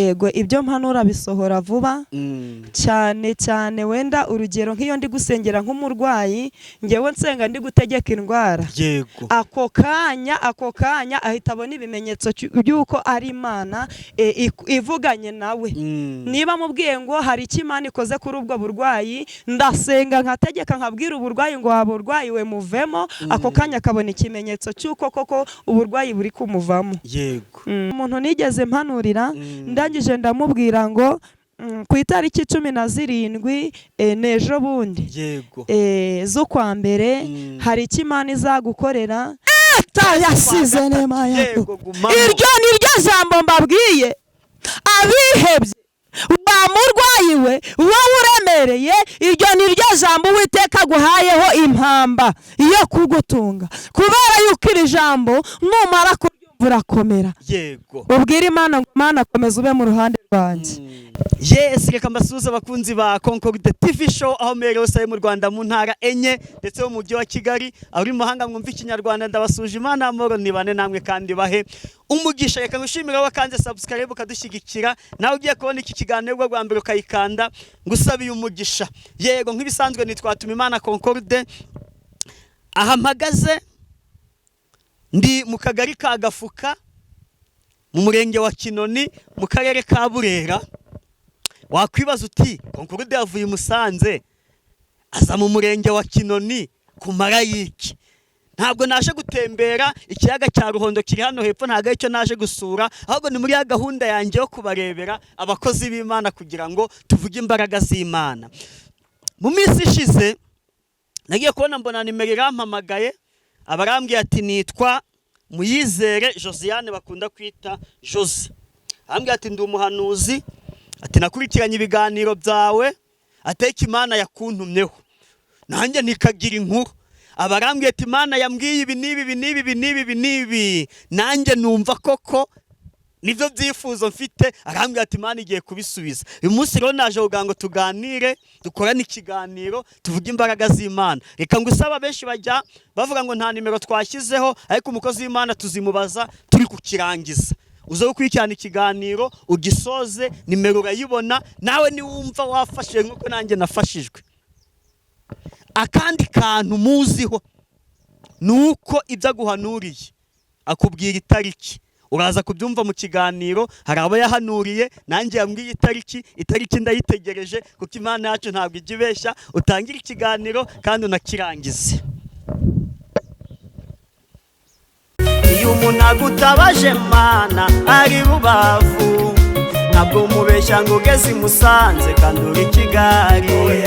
Yego ibyo mpanura bisohora vuba cyane cyane wenda urugero nk'iyo ndi gusengera nk'umurwayi ngewe nsenga ndi gutegeka indwara yego ako kanya ahita abona ibimenyetso by'uko ari Imana ivuganye nawe niba mubwiye ngo hari icyo Imana ikoze kuri ubwo burwayi ndasenga nkategeka nkabwira uburwayi ngo waburwayi we muvemo ako kanya akabona ikimenyetso cy'uko koko uburwayi buri kumuvamo yego umuntu nigeze mpanurira ndangije ndamubwira ngo ku itariki 17 nejo bundi yego z'ukwa mbere hari icyo Imana izagukorera yasize nema yako iryo ni ryo jambo mbabwiye abihebye wa murwayi wowe uremereye iryo ni ryo jambo Uwiteka guhayeho impamba iyo kugutunga kubera yuko iri jambo numara urakomera yego ubwira Imana ngo Imana komeza ube mu ruhande rwanjye yes reka mbasuhuze abakunzi ba Concord TV show aho mere hose mu Rwanda mu ntara enye ndetse mu mujyi wa Kigali ari mu mahanga mwumva ikinyarwanda ndabasuje Imana amoro nibane namwe kandi bahe umugisha reka ngushimira wakanze subscribe ukadushyigikira nawe ugiye kubona iki kiganiro bwa mbere ukayikanda ngusabiye umugisha yego nk'ibisanzwe nitwatuma Imana Concord aha mpagaze ndi mu kagari ka Gafuka mu murenge wa Kinoni mu karere ka Burera wakwibaza uti Concord yavuye Musanze aza mu murenge wa Kinoni ku marayiki ntabwo naje gutembera ikiyaga cya Ruhondo kiri hano hepfo ntago icyo naje gusura ahubwo ni muri ya gahunda yanjye yo kubarebera abakozi b'Imana kugira ngo tuvuge imbaraga z'Imana mu minsi ishize nagiye kubona mbona nimero irampamagaye abarambwiye ati nitwa Muyizere Josiane bakunda kwita Jose ambwiye ati ndi umuhanuzi ati nakurikiranye ibiganiro byawe ateka Imana yakuntumyeho nanjye nikagira inkuru abarambwiye ati Imana yambwiye ibi nibi nanjye numva koko nivyo byifuzo mfite arambwiye ati Imana igiye kubisubiza uyu munsi rero naje kugira ngo tuganire dukorane ikiganiro tuvuge imbaraga z'Imana reka ngusaba benshi bajya bavuga ngo nta nimero twashyizeho ariko umukozi w'Imana tuzimubaza turi kukirangiza uzo gukurikirana ikiganiro ugisoze nimero urayibona nawe niwumva wafashije nkuko nanjye nafashijwe akandi kantu muziho nuko ibyo aguhanuriye akubwira itariki uraza kubyumva mu kiganiro hari abo yahanuriye nanjye yambwiye itariki ndayitegereje kuko Imana yacu ntabwo igibeshya utangira ikiganiro kandi unakirangize iyo umuntu agutabaje Mana ari Rubavu ntabwo umubeshya ngo ugeze Musanze kandi uri Kigali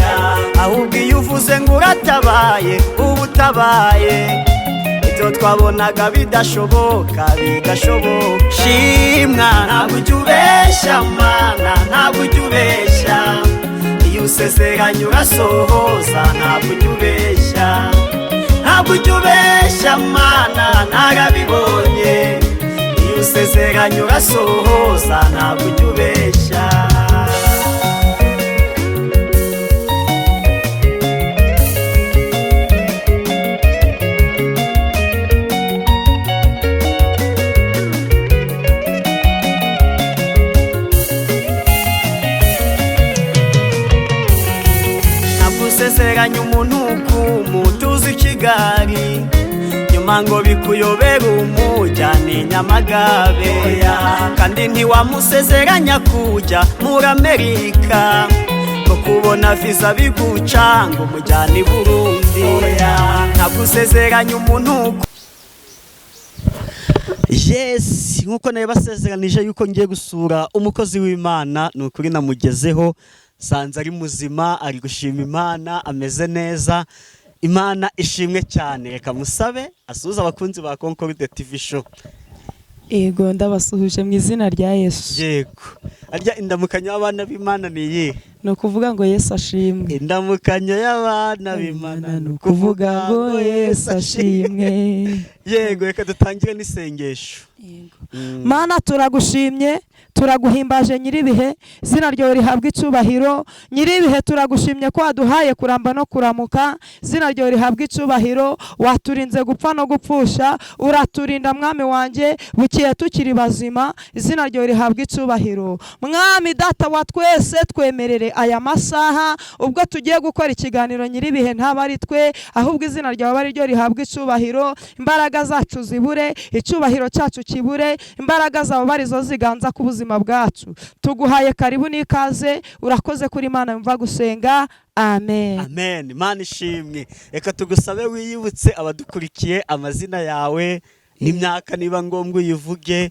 ahubwo iyo uvuze ngo uratabaye uba utabaye twabonaga bidashoboka bigashoboka shimwa ntabwo ujya ubeshya Mana ntabwo ujya ubeshya iyo usezeranye urasohoza ntabwo ujya ubeshya Mana narabibonye iyo usezeranye urasohoza ntabwo ujya ubeshya usezeranya umuntu kumutuza Kigali nyuma ngo bikuyobera umujyane Nyamagabe kandi ntiwamusezeranya kujya muri Amerika ko kubona visa bigucanga umujyane Burundi ntabwo usezeranya umuntu yes nkuko nawe basezeranije yuko ngiye gusura umukozi w'Imana nukuri namugezeho sanze ari muzima ari gushima Imana ameze neza Imana ishimwe cyane reka musabe asuhuza abakunzi ba Concord TV show Ego ndabasuhuje mu izina rya Yesu yego arya indamukanyo y'abana b'Imana niyi no kuvuga ngo Yesu ashimwe indamukanyo y'abana b'Imana no kuvuga ngo Yesu ashimwe yego reka dutangire n'isengesho yego Mana turagushimye turaguhimbaje nyiribihe zina ryo rihabwa icubahiro nyiribihe turagushimye ko waduhaye kuramba no kuramuka zina ryo rihabwa icubahiro waturinze gupfa no gupfusha uraturinda mwami wanje bukiye tukiri bazima zina ryo rihabwa icubahiro mwami data wa twese twemerere aya masaha ubwo tugiye gukora ikiganiro nyiribihe ntaba ari twe ahubwo izina ryawe ari ryo rihabwa icubahiro, imbaraga zacu zibure, icubahiro cyacu kibure, imbaraga zawe barizo ziganza ku buzima bwacu. Tuguhaye karibu n'ikaze, urakoze kuri Imana yumva gusenga. Amen. Amen. Imana ishimwe. Reka tugusabe wiyibutse abadukurikiye amazina yawe n'imyaka niba ngombwa uyivuge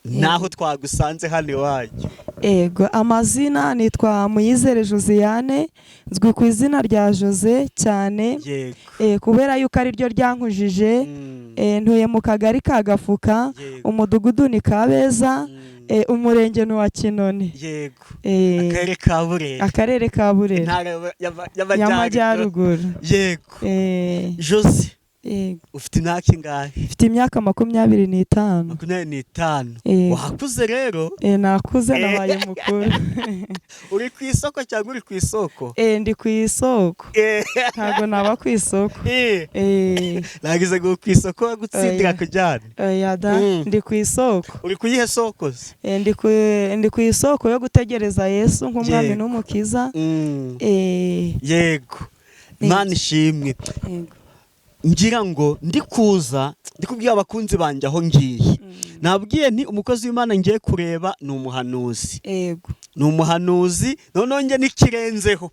naho twagusanze hano iwanyu. Ego, amazina nitwa Muyizere Josiane, nzwi ku izina rya Jose cyane. Kubera yuko ari ryo ryankujije. Ntuye mu kagari ka Gafuka, umudugudu ni Kabeza, umurenge ni wa Kinoni. Yego. Akarere ka Burera. Akarere ka Burera. Intara y'Amajyaruguru. Yego. Jose. Ufite imyaka ingahe? Mfite imyaka 25. 25. Wakuze rero? Nakuze nabaye mukuru. Uri ku isoko cyangwa uri ku isoko? Ndi ku isoko. Ntago naba ku isoko. Nagize ngo ku isoko gutsindira kujyana. Yada, ndi ku isoko. Uri kuyihe soko? Ndi ku isoko yo gutegereza Yesu nk'umwami n'umukiza. Yego. Imana ishimwe. Yego. Ngira ngo ndikuza ndikubwira abakunzi banje aho ngiye. Nabwiye nti umukozi w'Imana ngiye kureba ni umuhanuzi. Yego. Ni umuhanuzi none nge nikirenzeho.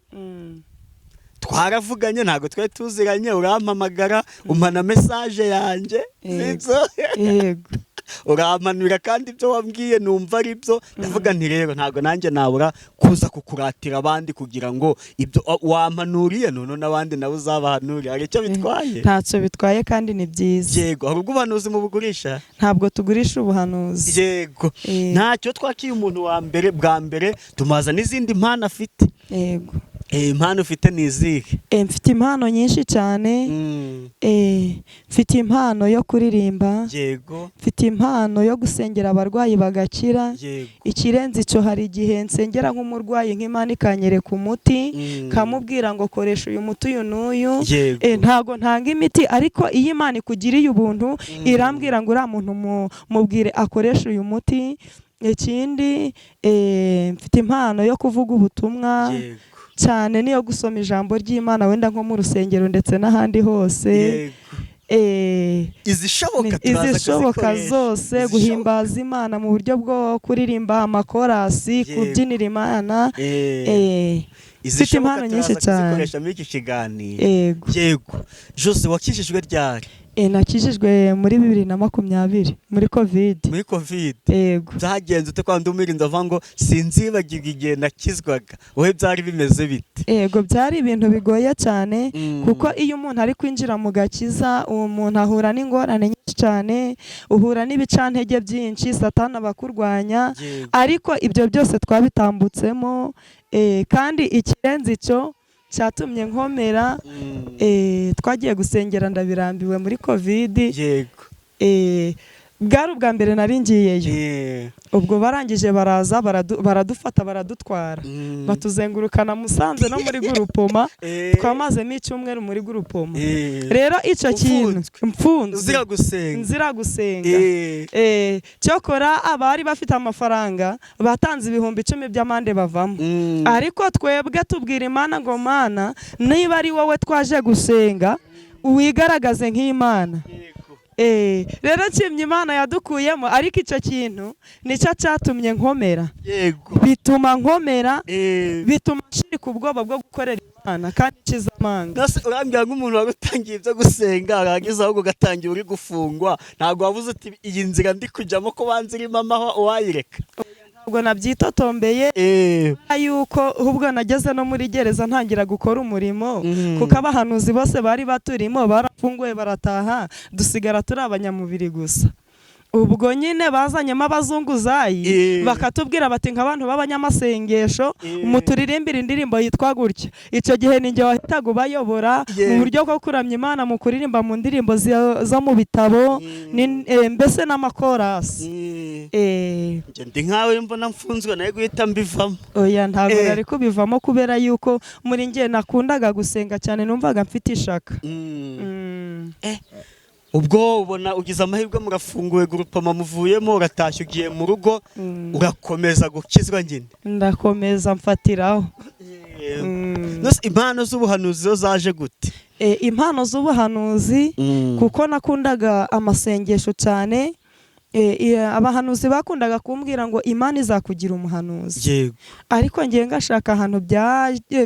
Twaravuganye ntago twari tuziranye, urampamagara umpana message yanjye. Yego. Uramanura kandi ibyo wambwiye numva ari byo, ndavuga nti rero ntago nanjye nabura kuza kukuratira abandi kugira ngo ibyo wampanuriye none nabandi nabo uzabahanurira. Ari cyo bitwaye? Ntacyo bitwaye kandi ni byiza. Yego. Hari ubuhanuzi mu bugurisha? Ntabwo tugurisha ubuhanuzi. Yego. Ntacyo twakiye umuntu wa mbere bwa mbere tumaza n'izindi mpano afite. Yego. Impano ufite ni izihe? Mfite impano nyinshi cyane. Mfite impano yo kuririmba. Yego. Mfite impano yo gusengera abarwayi bagakira. Yego. Ikirenze icyo hari igihe nsengera nk'umurwayi nk'Imana ikanyereka umuti, kamubwira ngo koresha uyu muti uyu n'uyu. Ntago ntanga imiti, ariko iyo Imana ikugiriye ubuntu irambwira ngo uriya muntu mubwire akoresha uyu muti. Ikindi mfite impano yo kuvuga ubutumwa. Cyane niyo gusoma ijambo ry'Imana wenda nko mu rusengero ndetse n'ahandi hose. Izishoboka zose, guhimbaza Imana mu buryo bwo kuririmba amakorasi, kubyinira Imana. Ifite impano nyinshi cyane. Zikoresha muri iki kiganiro. Yego. Jose, wakijijwe ryari? Nakijijwe muri 2020 muri Covid. Muri Covid? Yego. Byagenze ute kwa ndumirinda avuga ngo sinzibagirwa igihe nakizwaga? Wowe byari bimeze bite? Yego, byari ibintu bigoye cyane kuko iyo umuntu ari kwinjira mu gakiza umuntu ahura n'ingorane nyinshi cyane, uhura n'ibicantege byinshi, Satani abakurwanya, ariko ibyo byose twabitambutsemo. Kandi ikirenze icyo cyatumye nkomera. Twagiye gusengera ndabirambiwe muri Covid. Yego. Bwari ubwa mbere nari ngiyeyo. Ubwo barangije baraza baradufata baradutwara, batuzengurukana Musanze no muri Gurupoma. Twamazemo icyumweru muri Gurupoma. Rero icyo kintu mfunze nzira gusenga. Cyokora abari bafite amafaranga batanze 10,000 by'amande bavamo. Ariko twebwe tubwira Imana ngo Mana, niba ari wowe twaje gusenga wigaragaze nk'Imana. Rero nshimye Imana yadukuyemo, ariko icyo kintu nicyo cyatumye nkomera. Yego. Bituma nkomera, bituma nshirika ubwoba bwo gukorera Imana kandi kiza amanga. Nase urambya nk'umuntu wagutangiye ibyo gusenga aragize ahubwo gatangiye uri gufungwa, ntago wavuze ati iyi nzira ndi kujyamo ko banzirimo amaho wayireka? Ubwo nabyitotombeye yuko ubwo nageze no muri gereza ntangira gukora umurimo, kuko abahanuzi bose bari baturimo barafunguye barataha, dusigara turi abanyamubiri gusa. Ubwo nyine bazanyemo abazunguzayi bakatubwira bati nk'abantu b'abanyamasengesho muturirimbira indirimbo yitwa gutya. Icyo gihe ninjye wahitaga ubayobora mu buryo bwo kuramya Imana mu kuririmba mu ndirimbo zo mu bitabo, mbese n'amakorasi. Ndi nkawe mbona mfunzwe naye guhita mbivamo. Oya, ntabwo nari kubivamo kubera yuko muri njye nakundaga gusenga cyane, numvaga mfite ishaka. ubwo ubona ugize amahirwe murafunguye gurupama muvuyemo uratashye ugiye mu rugo urakomeza gukizwa nyine ndakomeza mfatiraho. Impano z'ubuhanuzi zo zaje gute? Impano z'ubuhanuzi kuko nakundaga amasengesho cyane. Abahanuzi bakundaga kumbwira ngo Imana izakugira umuhanuzi. Yego. Ariko ngiye ngashaka ahantu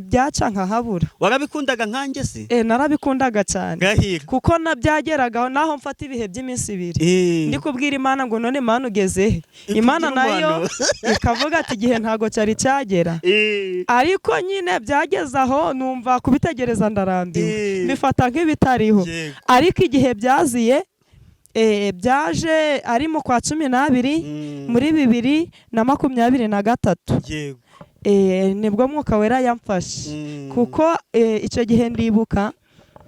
byaca nkahabura. Warabikundaga nkanjye se? Narabikundaga cyane. Gahira. Kuko nabyageragaho naho mfata ibihe by'iminsi 2. Ndi kubwira Imana ngo none Imana ugeze he? Imana nayo ikavuga ati igihe ntago cyari cyagera. Ariko nyine byageze aho numva kubitegereza ndarambiwe. Bifata nk'ibitariho. Ariko igihe byaziye byaje ari mu kwa 12 muri 2023. Yego. Nibwo Mwuka Wera yamfashe. Kuko icyo gihe ndibuka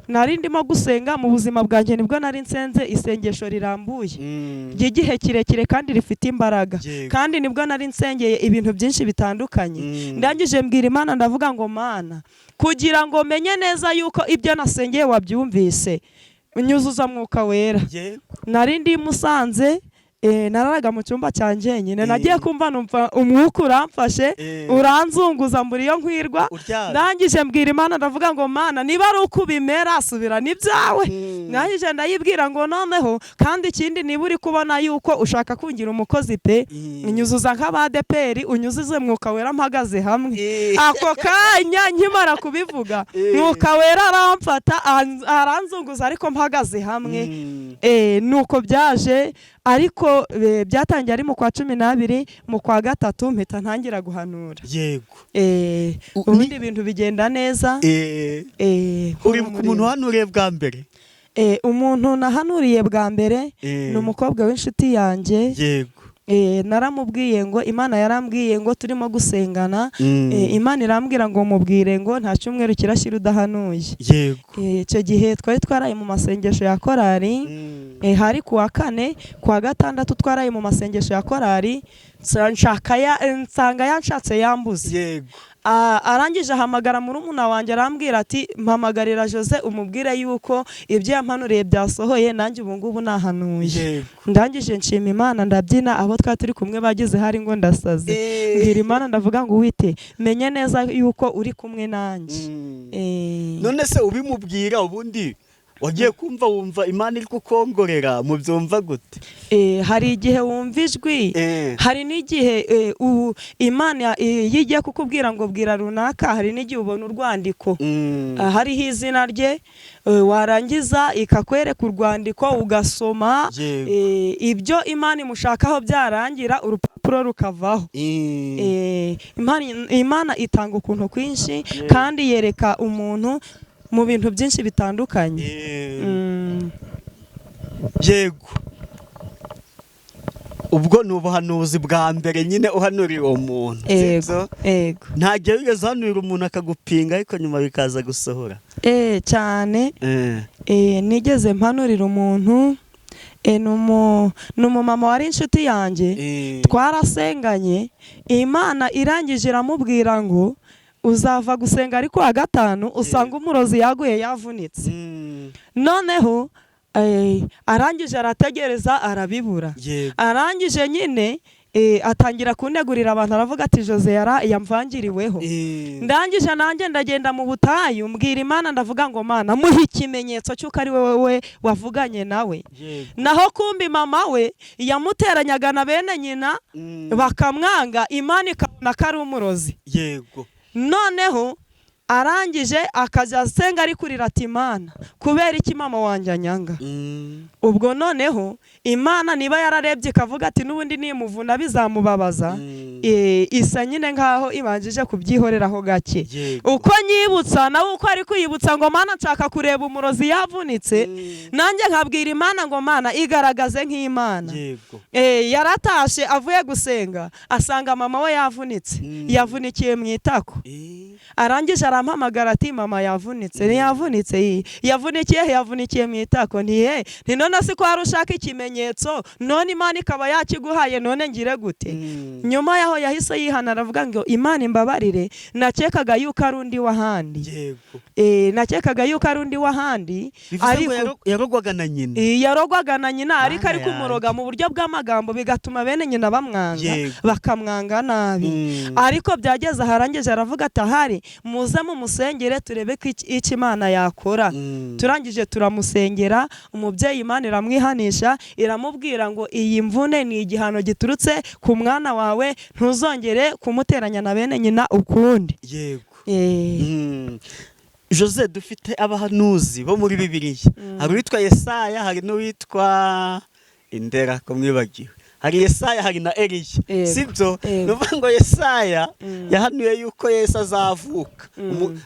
nari ndimo gusenga mu buzima bwanjye, nibwo nari nsenze isengesho rirambuye ry'igihe kirekire kandi rifite imbaraga. Kandi nibwo nari nsengeye ibintu byinshi bitandukanye. Ndangije mbwira Imana ndavuga ngo Mana, kugira ngo menye neza yuko ibyo nasengeye wabyumvise, unyuzuza Mwuka Wera. Nari ndi Musanze, nararaga mu cyumba cyanjye nyine, nagiye kumva numva umwuka uramfashe uranzunguza muri iyo nkwirwa. Ndangije mbwira Imana ndavuga ngo Mana, niba ari uko ubimera subira n'ibyawe. Ndangije ndayibwira ngo noneho kandi ikindi niba uri kubona yuko ushaka kungira umukozi pe, unyuzuza nk'abadeperi, unyuzuze Mwuka Wera mpagaze hamwe. Ako kanya nkimara kubivuga Mwuka Wera aramfata aranzunguza ariko mpagaze hamwe. Nuko byaje. Ariko byatangiye ari mu kwa 12, mu kwa 3 mpita ntangira guhanura. Yego. Ubundi ibintu bigenda neza. Uri umuntu hanuriye bwa mbere? Umuntu nahanuriye bwa mbere ni umukobwa w'inshuti yanjye. Yego. Naramubwiye ngo Imana yarambwiye ngo turimo gusengana, Imana irambwira ngo mubwire ngo nta cyumweru kirashira udahanuye. Yego. Icyo gihe twari twaraye mu masengesho ya korari. Hari kuwa 4, kuwa 6 twaraye mu masengesho ya korari, nsanga yanshatse yambuze. Yego. Arangije ahamagara murumuna wanjye arambwira ati mpamagarira Jose umubwire yuko ibyo yampanuriye byasohoye, nanjye ubu ngubu nahanuye. Ndangije nshima Imana ndabyina, abo twari turi kumwe bagize hari ngo ndasaze. Mbwira Imana ndavuga ngo wite menye neza yuko uri kumwe nanjye. None se ubimubwira ubundi wagiye kumva wumva Imana iri kukongorera mu byumva gute? Hari igihe wumva ijwi, hari n'igihe Imana yigiye kukubwira ngo bwira runaka, hari n'igihe ubona urwandiko hariho izina rye, warangiza ikakwereka urwandiko ugasoma. Ibyo Imana imushakaho byarangira urupapuro rukavaho. Imana itanga ukuntu kwinshi kandi yereka umuntu mu bintu byinshi bitandukanye. Yego. Ubwo ni ubuhanuzi bwa mbere nyine uhanuriye uwo muntu. Yego. Ntagiye wigeze uhanurira umuntu akagupinga ariko nyuma bikaza gusohora? Cyane. Nigeze mpanurira umuntu, ni umumama wari inshuti yanjye, twarasenganye, Imana irangije iramubwira ngo uzava gusenga ariko wa 5 usanga umurozi yaguye yavunitse. Noneho arangije arategereza arabibura. Arangije nyine atangira kunegurira abantu aravuga ati Jose yamvangiriweho. Ndangije nanjye ndagenda mu butayu mbwira Imana ndavuga ngo Mana muhe ikimenyetso cyuko ari wowe wavuganye nawe. Naho kumbi mama we yamuteranyaga na bene nyina bakamwanga, Imana ikabona ko ari umurozi. Yego. Noneho arangije akajya asenga ari kurira ati Imana kubera iki mama wanjye anyanga. Ubwo noneho Imana niba yararebye ikavuga ati n'ubundi nimuvuna bizamubabaza, isa nyine nkaho ibanjije kubyihoreraho gake. Uko nyibutsa nawe uko ari kuyibutsa ngo Mana nshaka kureba umurozi yavunitse, nanjye nkabwira Imana ngo Mana igaragaze nk'Imana. Yaratashe avuye gusenga asanga mama we yavunitse, yavunikiye mu itako. Arangije arampamagara ati mama yavunitse. Ntiyavunitse, yavunikiye mu itako. Nti none se ko hari ushaka ikimenyetso none Imana ikaba yakiguhaye, none ngire gute? Nyuma yaho yahise yihana aravuga ngo Imana imbabarire, nakekaga yuko ari undi wahandi. Nakekaga yuko ari undi wahandi, ariko yarogwaga na nyina. Yarogwaga na nyina, ariko ari kumuroga mu buryo bw'amagambo bigatuma bene nyina bamwanga, bakamwanga nabi. Ariko byageze aharangije aravuga ati ahari muze mu musengere turebe ko iki Imana yakora. Turangije turamusengera, umubyeyi Imana iramwihanisha, iramubwira ngo iyi mvune ni igihano giturutse ku mwana wawe, ntuzongere kumuteranya na bene nyina ukundi. Jose, dufite abahanuzi bo muri Bibiliya. Hari uwitwa Yesaya, hari n'uwitwa Indera ko mwibagiwe. Hari Yesaya, hari na Eliya. Sibyo? Nuvuga ngo Yesaya yahanuye yuko Yesu azavuka.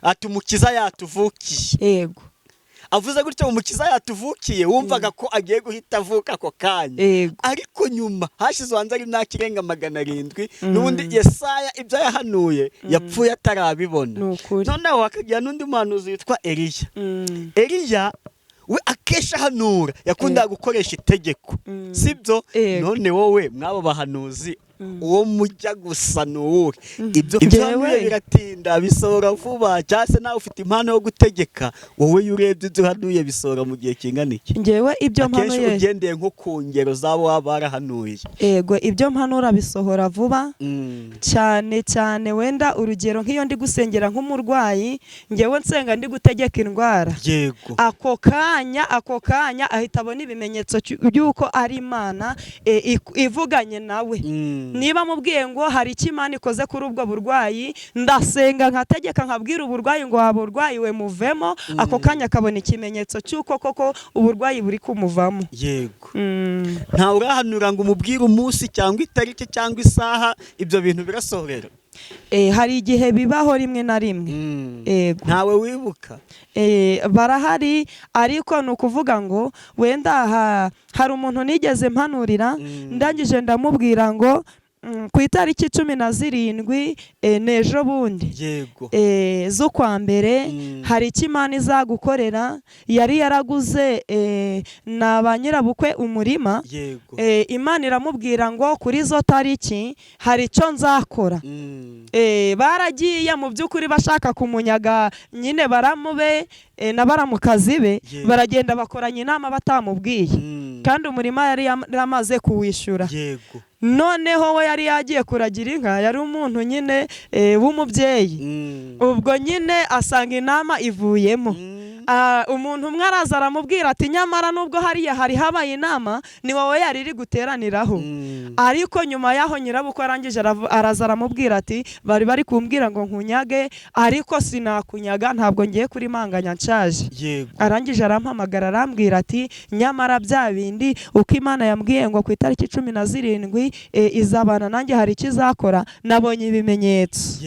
Ati umukiza yatuvukiye. Avuze gutyo umukiza yatuvukiye, wumvaga ko agiye guhita avuka ako kanya. Ariko nyuma hashize wanze ari imyaka irenga 700 n'ubundi Yesaya ibyo yahanuye yapfuye atarabibona. Noneho hakagira n'undi muhanuzi witwa Eliya. Eliya we akesha hanura, yakundaga gukoresha itegeko. Sibyo? None wowe mwabo bahanuzi uwo mujya gusa n'uwuhe? Ibyo byamuye biratinda, bisohora vuba, cyase nawe ufite impano yo gutegeka. Wowe yurebye ibyo hanuye bisohora mu gihe kingana iki? Ngewe ibyo mpanuye akenshi ugendeye nko ku ngero zabo barahanuye. Ibyo mpanura bisohora vuba cyane cyane. Wenda urugero nk'iyo ndi gusengera nk'umurwayi, ngewe nsenga ndi gutegeka indwara, ako kanya ahita abona ibimenyetso by'uko ari Imana ivuganye nawe. Niba mubwiye ngo hari icyo Imana ikoze kuri ubwo burwayi, ndasenga nkategeka nkabwira uburwayi ngo waburwayi we muvemo, ako kanya akabona ikimenyetso cy'uko koko uburwayi buri kumuvamo. Nta urahanura ngo umubwire umunsi cyangwa itariki cyangwa isaha, ibyo bintu birasohorera. Hari igihe bibaho rimwe na rimwe. Ntawe wibuka? Barahari, ariko ni ukuvuga ngo wenda hari umuntu nigeze mpanurira, ndangije ndamubwira ngo ku itariki 17 n'ejo bundi z'ukwa mbere hari icyo Imana izagukorera. Yari yaraguze na ba nyirabukwe umurima. Imana iramubwira ngo kuri zo tariki hari icyo nzakora. Baragiye mu by'ukuri bashaka kumunyaga nyine baramube na baramukazi be, baragenda bakoranya inama batamubwiye, kandi umurima yari yamaze kuwishyura. Noneho we yari yagiye kuragira inka, yari umuntu nyine w'umubyeyi. Ubwo nyine asanga inama ivuyemo. Umuntu umwe araza aramubwira ati nyamara nubwo hariya hari habaye inama, ni wowe yari iri guteraniraho. Ariko nyuma yaho nyirabukwe arangije araza aramubwira ati bari kumbwira ngo nkunyage, ariko sinakunyaga, ntabwo ngiye kuri manganya nshaje. Arangije arampamagara arambwira ati nyamara bya bindi uko Imana yambwiye ngo ku itariki 17 izabana nanjye hari icyo izakora, nabonye ibimenyetso.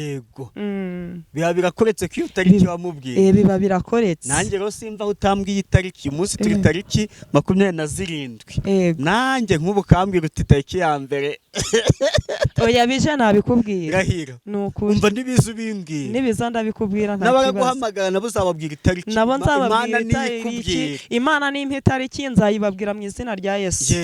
Biba birakoretse ko iyo tariki wamubwiye. Biba birakoretse. Nanjye rero simva utambwiye itariki. Umunsi turi tariki 27. Nanjye nk'ubu kambwira uti tariki ya mbere. Oya bije nabikubwira. Rahira. Umva nibiza ubimbwira. Nibiza ndabikubwira nta kibazo. Nabaguhamagara nabo uzababwira itariki. Imana niyikubwira. Imana nimpa itariki nzayibabwira mu izina rya Yesu.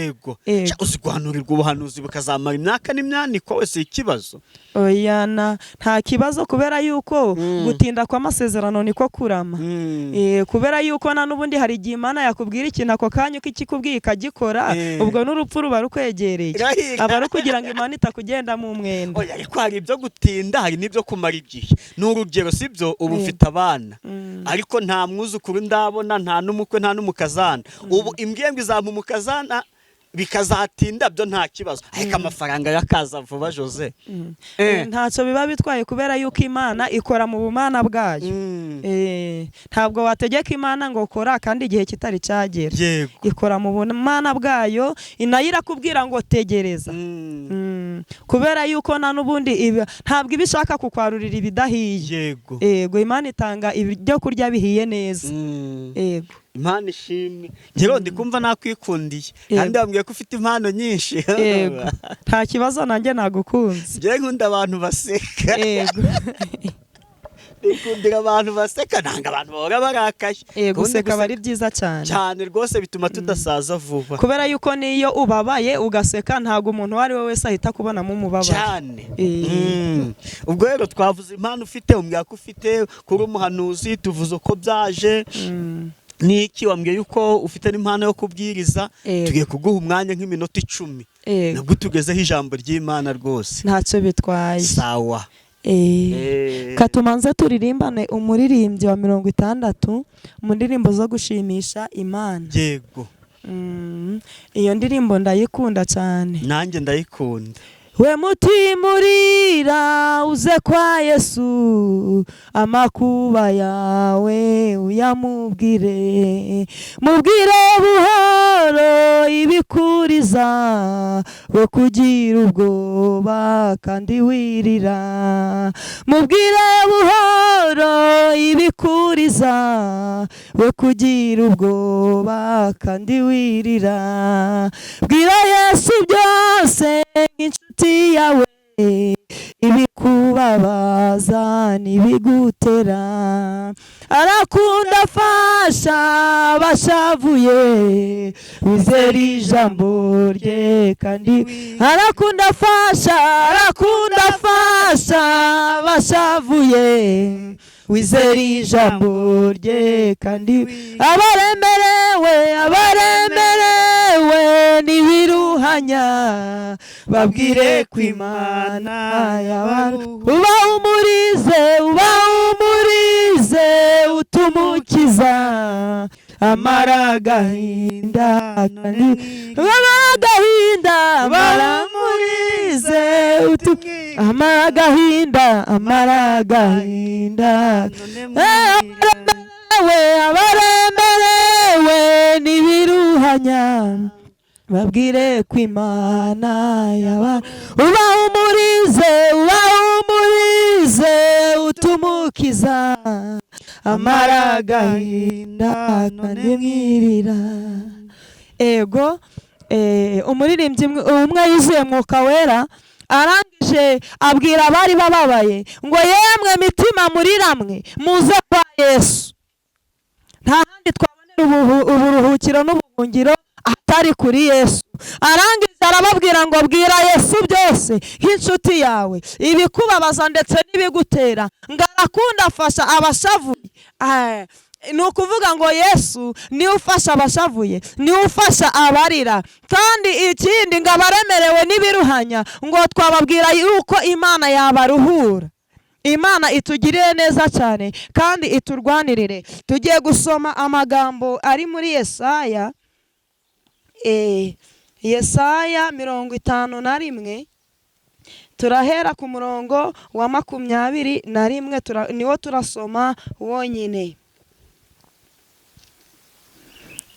Uziguhanurirwa ubuhanuzi bukazamara imyaka n'imyaniko, wese ikibazo. Oya nta kibazo, kubera yuko gutinda kw'amasezerano niko kurama. Kubera yuko na nubundi hari igihe Imana yakubwira ikintu ako kanya uko ikikubwiye ikagikora, ubwo n'urupfu ruba rukwegereye. Aba ari kugira ngo Imana itakugenda mu mwenda. Oya ariko hari ibyo gutinda, hari n'ibyo kumara igihe. N'urugero sibyo, ubu ufite abana, ariko nta mwuzukuru ndabona, nta n'umukwe, nta n'umukazana. Ubu imbwembwe izampa umukazana bikazatinda, byo nta kibazo. Ariko amafaranga yakaza vuba Jose. Ntacyo biba bitwaye, kubera yuko Imana ikora mu bumana bwayo. Ntabwo wategeka Imana ngo kora kandi igihe kitari cyagera. Ikora mu bumana bwayo, inayo irakubwira ngo tegereza. Kubera yuko na nubundi ntabwo ibishaka kukwarurira ibidahiye. Imana itanga ibyo kurya bihiye neza. Imana ishimwe. Njyewe ndi kumva nakwikundiye, kandi bambwiye ko ufite impano nyinshi. Nta kibazo, nanjye nagukunze. Njyewe nkunda abantu baseka. nikundira abantu baseka nanga abantu bahora barakaye. Guseka bari byiza cyane rwose bituma tudasaza vuba. Kubera yuko niyo ubabaye ugaseka ntago umuntu wari we wese ahita kubonamo umubabaro cyane. Ubwo rero twavuze impano ufite, umwaka ufite, kuri umuhanuzi tuvuze uko byaje. Niki wambwiye yuko ufite n'impano yo kubwiriza, tugiye kuguha umwanya nk'iminota 10 nabwo tugezeho ijambo ry'Imana rwose. Ntacyo bitwaye. Sawa. Katumanze turirimbane umuririmbyi wa 60 mu ndirimbo zo gushimisha Imana. Yego. Iyo ndirimbo ndayikunda cyane. Nanjye ndayikunda. We mutima urira uze kwa Yesu, amakuba yawe uyamubwire, mubwire buhoro ibikuriza, we kugira ubwoba kandi wirira, mubwire buhoro ibikuriza, we kugira ubwoba kandi wirira, bwira Yesu byose nk'inshuti yawe, ibikubabaza n'ibigutera, arakunda afasha abashavuye, wizera ijambo rye kandi arakunda afasha abashavuye, wizera ijambo rye kandi abaremerewe n'ibiruhanya, babwire ko Imana y'abantu ubahumurize utumukiza, amara agahinda baramurize amara agahinda abaremerewe n'ibiruhanya, babwire ko Imana y'abantu ubahumurize utumukiza, amara agahinda kandi mwirira. Ego umuririmbyi umwe yuzuye Mwuka Wera arangije abwira abari bababaye ngo yemwe mitima muriramwe muze kwa Yesu, nta handi twabonera uburuhukiro n'ubuhungiro atari kuri Yesu. Arangije arababwira ngo bwira Yesu byose nk'inshuti yawe, ibikubabaza ndetse n'ibigutera, ngo arakunda afasha abashavuye. Ni ukuvuga ngo Yesu niwe ufasha abashavuye, niwe ufasha abarira, kandi ikindi ngo abaremerewe n'ibiruhanya, ngo twababwira yuko Imana yabaruhura. Imana itugirire neza cyane kandi iturwanirire. Tugiye gusoma amagambo ari muri Yesaya, Yesaya 51, turahera ku murongo wa 21, niwo turasoma wonyine.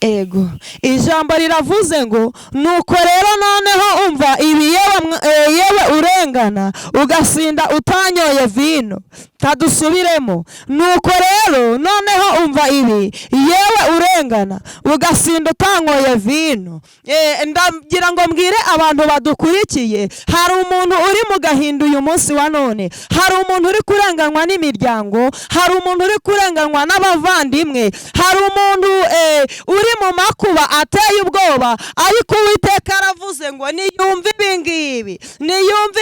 Ego ijambo riravuze ngo nuko rero noneho umva ibi yewe urengana ugasinda utanyoye vino, tadusubiremo. Nuko rero noneho umva ibi yewe urengana ugasinda utanyoye vino. Ndagira ngo mbwire abantu badukurikiye, hari umuntu uri mu gahinda uyu munsi wa none, hari umuntu uri kurenganwa n'imiryango, hari umuntu uri kurenganwa n'abavandimwe, hari umuntu uri mu makuba ateye ubwoba, ariko Uwiteka aravuze ngo niyumve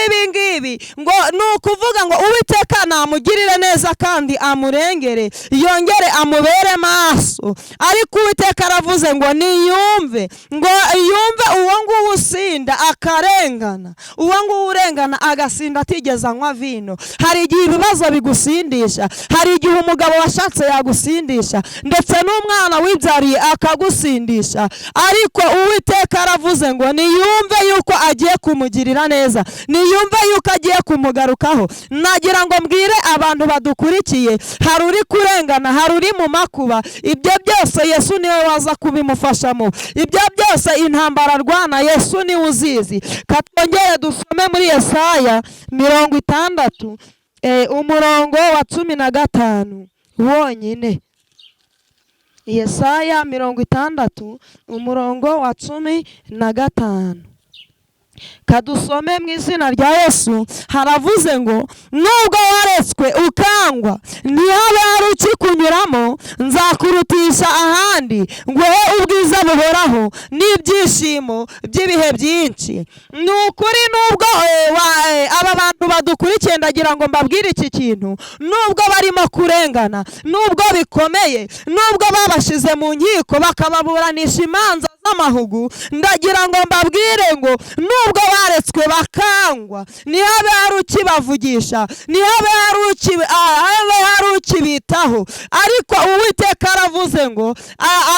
ibingibi, ngo nukuvuga ngo Uwiteka namugirire neza kandi amurengere, yongere amubere maso. Ariko Uwiteka aravuze ngo niyumve, ngo yumve uwo nguwo usinda akarengana, uwo nguwo urengana agasinda atigeze anywa vino. Hari igihe ibibazo bigusindisha, hari igihe umugabo washatse yagusindisha, ndetse n'umwana wibyariye akagusindisha, ariko Uwiteka aravuze ngo niyumve yuko agiye kumugirira neza, niyumve yuko agiye kumugarukaho. Nagira ngo mbwire abantu badukurikiye, hari uri kurengana, hari uri mu makuba, ibyo byose Yesu niwe waza kubimufashamo. Ibyo byose intambara arwana Yesu niwe uzizi. Katwongere dusome muri Yesaya 60, umurongo wa 15 wonyine. Yesaya 60, umurongo wa 15. kadusome mu izina rya Yesu. Haravuze ngo nubwo waretswe ukangwa ntihabe hari ukikunyuramo, nzakurutisha ahandi nguhe ubwiza buhoraho n'ibyishimo by'ibihe byinshi. Ni ukuri nubwo aba bantu badukurikiye ndagira ngo mbabwire iki kintu, nubwo barimo kurengana, nubwo bikomeye, nubwo babashize mu nkiko bakababuranisha imanza z'amahugu, ndagira ngo mbabwire ngo nubwo baretswe bakangwa ntihabe hari ukibavugisha, ntihabe hari ukibitaho, ariko Uwiteka aravuze ngo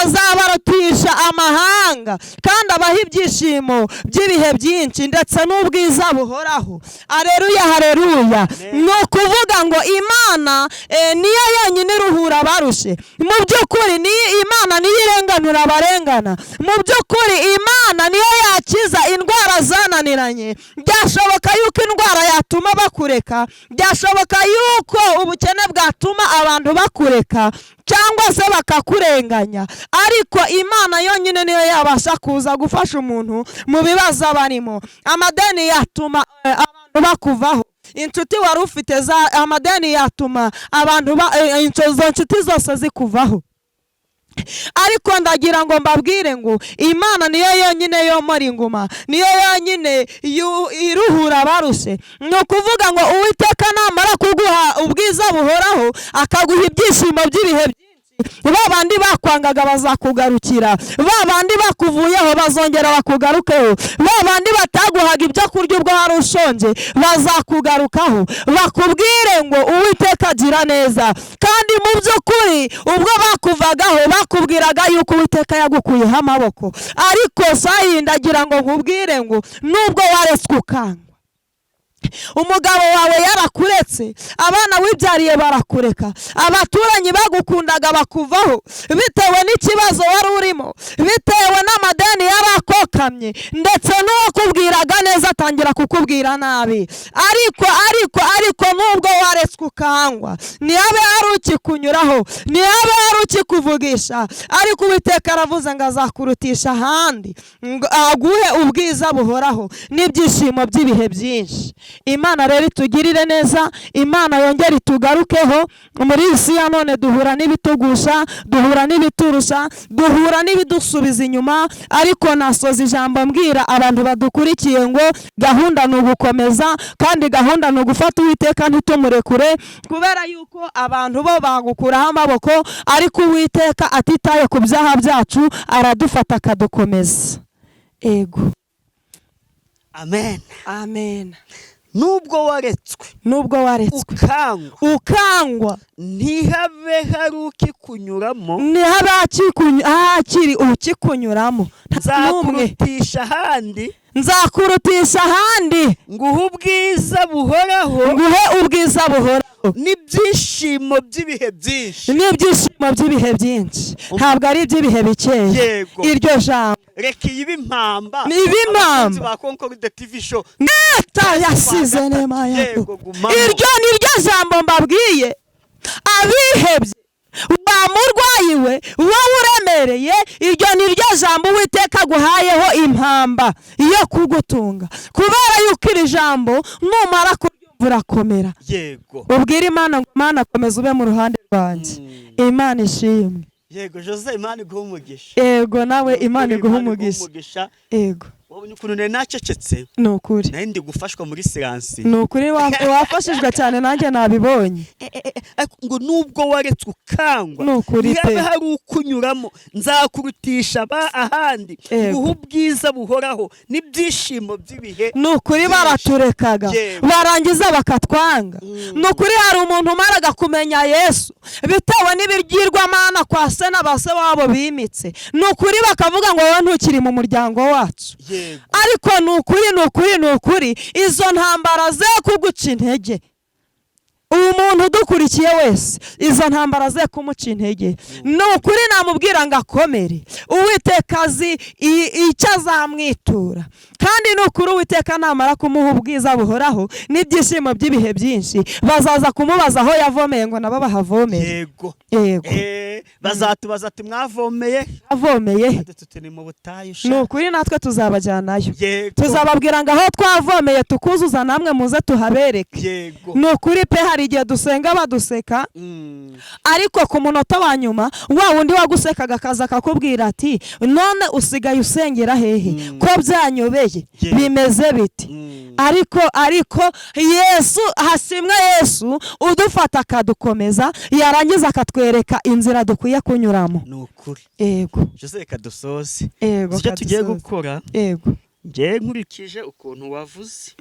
azabarutisha amahanga kandi abaha ibyishimo by'ibihe byinshi ndetse n'ubwiza buhoraho. Aleluya, haleluya. Ni ukuvuga ngo Imana niyo yonyine iruhura abarushe. Mu by'ukuri Imana niyo irenganura abarengana. Mu by'ukuri Imana niyo yakiza indwara zananiranye. Byashoboka yuko indwara yatuma bakureka, byashoboka yuko ubukene bwatuma abantu bakureka cyangwa se bakakurenganya, ariko Imana yonyine niyo yabasha kuza gufasha umuntu mu bibazo barimo. Amadeni yatuma abantu bakuvaho, inshuti wari ufite amadeni yatuma abantu izo nshuti zose zikuvaho. Ariko ndagira ngo mbabwire ngo Imana niyo yonyine yomora inguma, niyo yonyine iruhura abarushe. Ni ukuvuga ngo Uwiteka namara kuguha ubwiza buhoraho akaguha ibyishimo by'ibihe byinshi, ba bandi bakwangaga bazakugarukira, ba bandi bakuvuyeho bazongera bakugarukeho, ba bandi bataguhaga ibyo kurya ubwo hari ushonje bazakugarukaho, bakubwire ngo Uwiteka agira neza. Kandi mu by'ukuri ubwo bakuvagaho bakubwiraga yuko Uwiteka yagukuyeho amaboko, ariko sayi ndagira ngo nkubwire ngo nubwo waretswe ukanga, umugabo wawe yarakuretse, abana wibyariye barakureka, abaturanyi bagukundaga bakuvaho bitewe n'ikibazo wari urimo, bitewe n'amadeni yarakokamye, ndetse n'uwakubwiraga neza atangira kukubwira nabi. Ariko nubwo waretswe ukangwa ntihabe hari ukikunyuraho, ntihabe hari ukikuvugisha, ariko Uwiteka aravuze ngo azakurutisha ahandi, aguhe ubwiza buhoraho n'ibyishimo by'ibihe byinshi. Imana rero itugirire neza, Imana yongere itugarukeho. Muri isi ya none duhura n'ibitugusha, duhura n'ibiturusha, duhura n'ibidusubiza inyuma, ariko nasoza ijambo mbwira abantu badukurikiye ngo gahunda ni ugukomeza, kandi gahunda ni ugufata Uwiteka ntitumurekure, kubera yuko abantu bo bagukuraho amaboko, ariko Uwiteka atitaye ku byaha byacu aradufata akadukomeza. Ego. Amen. Amen. Nubwo waretswe ukangwa ntihabe hari ukikunyuramo, ntihabe hakiri ukikunyuramo, nzakurutisha ahandi nguhe ubwiza buhoraho n'ibyishimo by'ibihe byinshi, ntabwo ari iby'ibihe bikeya. Iryo jambo reka ibe impamba, ba Concord TV show yasize nema yayo. Iryo ni ryo jambo mbabwiye, abihebye wa murwayi we wowe uremereye, iryo ni ryo jambo Uwiteka aguhayeho impamba yo kugutunga, kubera yuko iri jambo numara kuryumva urakomera. Yego, ubwire Imana ngo Imana komeza ube mu ruhande rwanjye. Imana ishimwe. Yego Jose, Imana iguhe umugisha. Yego nawe Imana iguhe umugisha. Yego. Wabonye ukuntu nari nacecetse? Ni ukuri. Nari ndi gufashwa muri siransi. Ni ukuri wafashijwe cyane, nanjye nabibonye. Ngo nubwo waretswe ukangwa, ntihabe hari ukunyuramo, nzakurutisha ahandi nguhe ubwiza buhoraho n'ibyishimo by'ibihe. Ni ukuri baraturekaga barangiza bakatwanga. Ni ukuri hari umuntu umaraga kumenya Yesu bitewe n'ibigirwamana kwa se na ba se wabo bimitse. Ni ukuri bakavuga ngo wowe ntukiri mu muryango wacu. Ariko ni ukuri izo ntambara ze kuguca intege. Umuntu udukurikiye wese izo ntambara ze kumuca intege, ni ukuri namubwira ngo akomere. Uwiteka azi icyo azamwitura, kandi ni ukuri Uwiteka namara kumuha ubwiza buhoraho n'ibyishimo by'ibihe byinshi, bazaza kumubaza aho yavomeye ngo nabo bahavomere. Yego. bazatubaza ati mwavomeye tuti ni mu butayu ni ukuri natwe tuzabajyanayo yego tuzababwira ngo aho twavomeye tukuzuza namwe muze tuhabereke yego ni ukuri pe hari igihe dusenga baduseka ariko ku munota wa nyuma wa wundi wagusekaga akaza akakubwira ati none usigaye usengera hehe ko byanyobeye bimeze biti ariko Yesu hasimwa Yesu udufata akadukomeza yarangiza akatwereka inzira dukwiye kunyuramo ni ukuri yego Jose kadusoze yego icyo tugiye gukora yego ngiye nkurikije ukuntu wavuze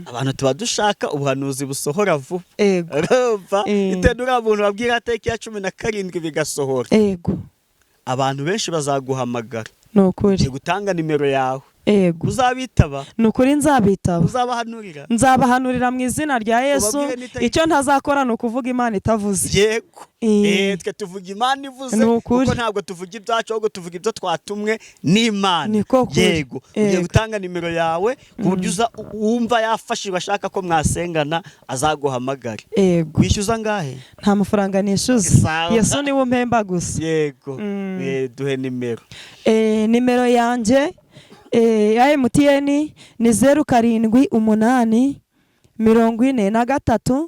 abantu tuba dushaka ubuhanuzi busohora vuba yego urumva itenura abantu babwira ateke ya 17 bigasohora yego abantu benshi bazaguhamagara ni ukuri gutanga nimero yawe yego uzabitaba ni ukuri nzabitaba nzabahanurira mu izina rya Yesu icyo ntazakora ni ukuvuga Imana itavuze yego twe tuvuga Imana ivuze kuko ntabwo tuvuga ibyacu ahubwo tuvuga ibyo twatumwe n'Imana yego ugiye gutanga nimero yawe ku buryo wumva yafashije ashaka ko mwasengana azaguhamagare yego wishyuza ngahe nta mafaranga nishyuza Yesu niwe umpemba gusa yego duhe nimero nimero yanjye ya MTN ni 0788 43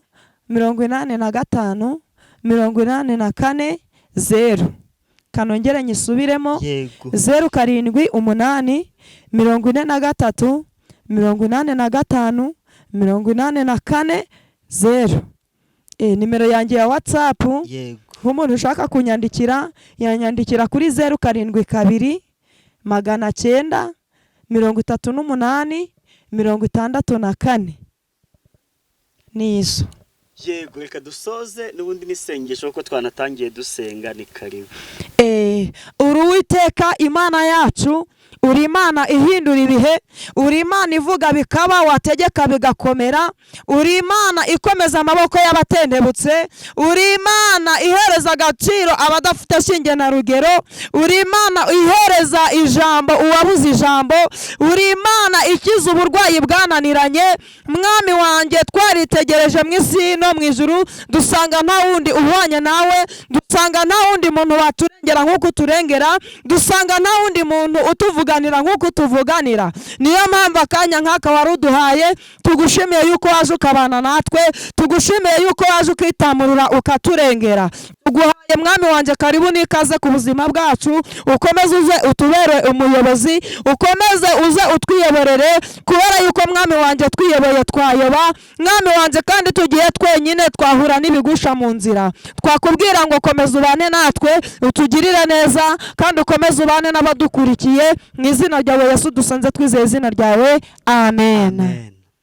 85 84 0 kanongera nyisubiremo 0788 43 85 84 0 nimero yanjye ya WhatsApp nk'umuntu ushaka kunyandikira yanyandikira kuri 072 900 38 64 nizo yego reka dusoze n'ubundi nisengesho ko twanatangiye dusenga ni karibu Uwiteka Imana yacu uri Imana ihindura ibihe uri Imana ivuga bikaba wategeka bigakomera uri Imana ikomeza amaboko y'abatendebutse uri Imana ihereza agaciro abadafite shinge na rugero uri Imana ihereza ijambo uwabuze ijambo uri Imana ikiza uburwayi bwananiranye mwami wanjye twaritegereje mu isi no mu ijuru dusanga nta wundi uhwanye nawe dusanga nta wundi muntu waturengera nk'uko turengera dusanga nta wundi muntu utuvuganira nk'uko tuvuganira niyo mpamvu akanya nk'aka waruduhaye tugushimiye yuko waje ukabana natwe tugushimiye yuko waje ukitamurura ukaturengera tuguhaye mwami wanjye karibu n'ikaze ku buzima bwacu ukomeze uze utubere umuyobozi ukomeze uze utwiyoborere kubera yuko mwami wanjye twiyoboye twayoba mwami wanjye kandi tugiye twenyine twahura n'ibigusha mu nzira twakubwira ngo komeza ubane natwe utugirire neza kandi ukomeze ubane n'abadukurikiye mu izina ryawe Yesu dusanze twizeye izina ryawe amen.